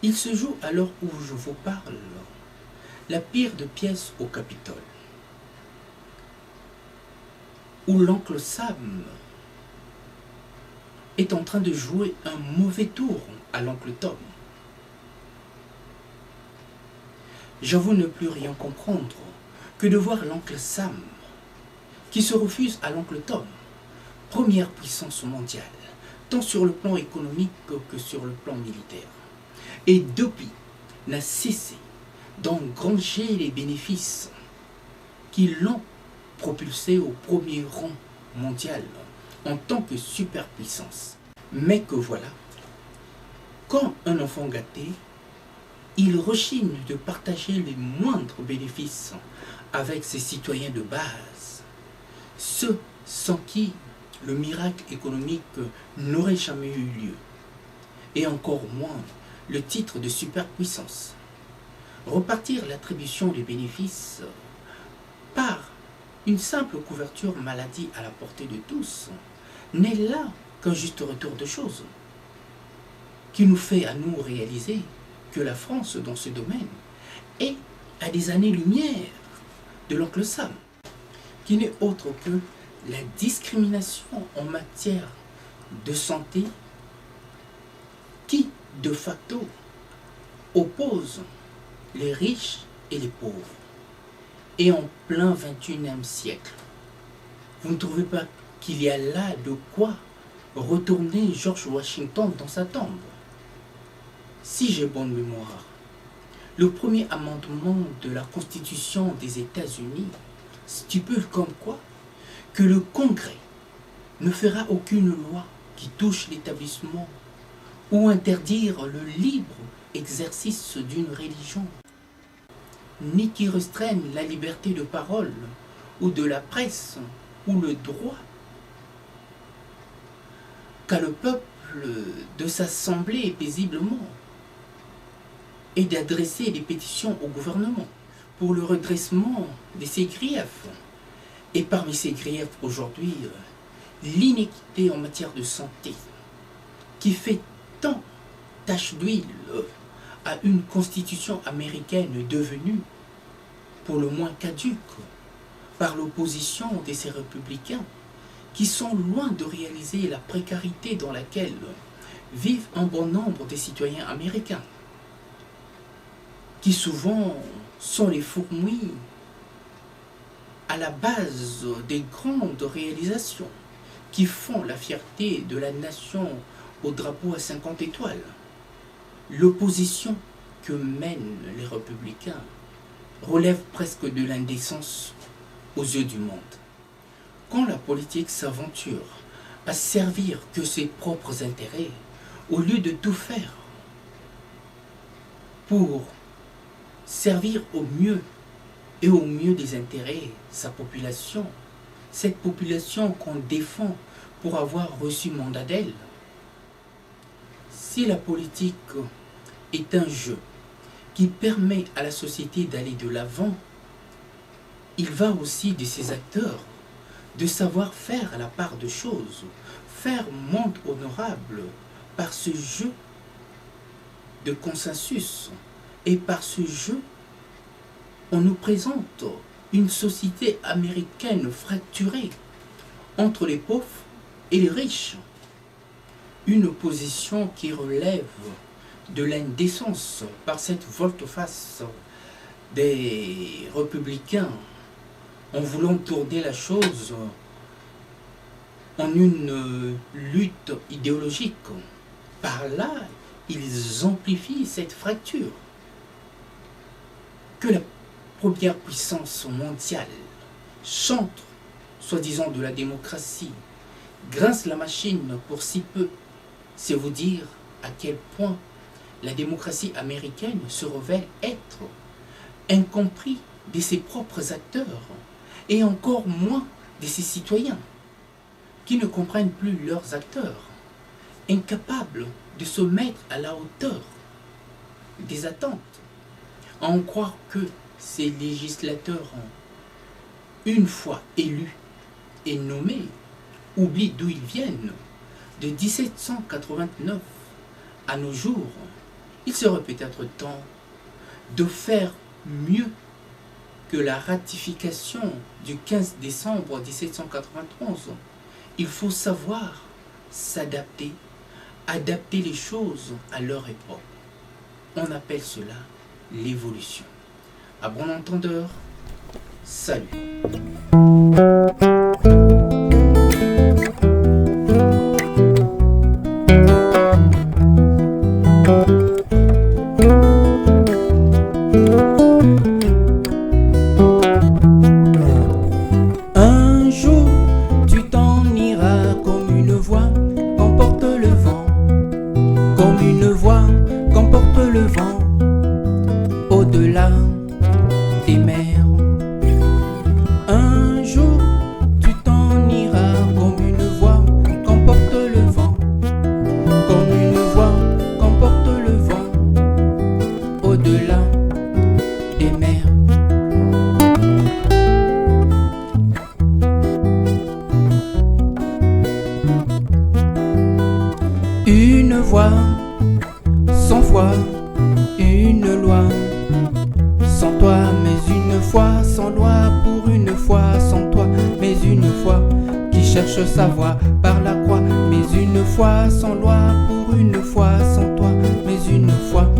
Il se joue à l'heure où je vous parle la pire de pièces au Capitole, où l'oncle Sam est en train de jouer un mauvais tour à l'oncle Tom. J'avoue ne plus rien comprendre que de voir l'oncle Sam qui se refuse à l'oncle Tom, première puissance mondiale, tant sur le plan économique que sur le plan militaire. Et depuis, n'a cessé d'engranger les bénéfices qui l'ont propulsé au premier rang mondial en tant que superpuissance. Mais que voilà, quand un enfant gâté, il rechigne de partager les moindres bénéfices avec ses citoyens de base, ceux sans qui le miracle économique n'aurait jamais eu lieu, et encore moins le titre de superpuissance. Repartir l'attribution des bénéfices par une simple couverture maladie à la portée de tous n'est là qu'un juste retour de choses, qui nous fait à nous réaliser que la France, dans ce domaine, est à des années-lumière de l'oncle Sam, qui n'est autre que la discrimination en matière de santé qui, de facto, oppose les riches et les pauvres. Et en plein 21e siècle, vous ne trouvez pas qu'il y a là de quoi retourner George Washington dans sa tombe? Si j'ai bonne mémoire, le premier amendement de la Constitution des États-Unis stipule comme quoi que le Congrès ne fera aucune loi qui touche l'établissement ou interdire le libre exercice d'une religion, ni qui restreigne la liberté de parole ou de la presse ou le droit qu'a le peuple de s'assembler paisiblement et d'adresser des pétitions au gouvernement pour le redressement de ses griefs. Et parmi ces griefs aujourd'hui, l'inéquité en matière de santé, qui fait tant tache d'huile à une constitution américaine devenue pour le moins caduque par l'opposition de ces républicains qui sont loin de réaliser la précarité dans laquelle vivent un bon nombre des citoyens américains, qui souvent sont les fourmis à la base des grandes réalisations qui font la fierté de la nation au drapeau à 50 étoiles. L'opposition que mènent les républicains relève presque de l'indécence aux yeux du monde. Quand la politique s'aventure à servir que ses propres intérêts, au lieu de tout faire pour servir au mieux et au mieux des intérêts sa population, cette population qu'on défend pour avoir reçu mandat d'elle. Si la politique est un jeu qui permet à la société d'aller de l'avant, il va aussi de ses acteurs de savoir faire la part de choses, faire monde honorable par ce jeu de consensus. Et par ce jeu, on nous présente une société américaine fracturée entre les pauvres et les riches. Une opposition qui relève de l'indécence par cette volte-face des républicains en voulant tourner la chose en une lutte idéologique. Par là, ils amplifient cette fracture. Que la première puissance mondiale chante, soi-disant de la démocratie, grince la machine pour si peu, c'est vous dire à quel point la démocratie américaine se révèle être incompris de ses propres acteurs et encore moins de ses citoyens qui ne comprennent plus leurs acteurs, incapables de se mettre à la hauteur des attentes, à en croire que ces législateurs, une fois élus et nommés, oublient d'où ils viennent. De 1789 à nos jours, il serait peut-être temps de faire mieux que la ratification du 15 décembre 1791. Il faut savoir s'adapter, adapter les choses à leur époque. On appelle cela l'évolution. À bon entendeur, salut. Un jour, tu t'en iras comme une voix qu'emporte le vent, comme une voix qu'emporte le vent, au-delà des mers. Un jour, tu t'en iras comme une voix qu'emporte le vent, comme une voix qu'emporte le vent, au-delà des mers. Une voix, sans foi, une loi, sans toi, mais une foi, sans loi, pour une fois, sans toi, mais une foi, qui cherche sa voie par la croix, mais une foi, sans loi, pour une fois, sans toi, mais une foi,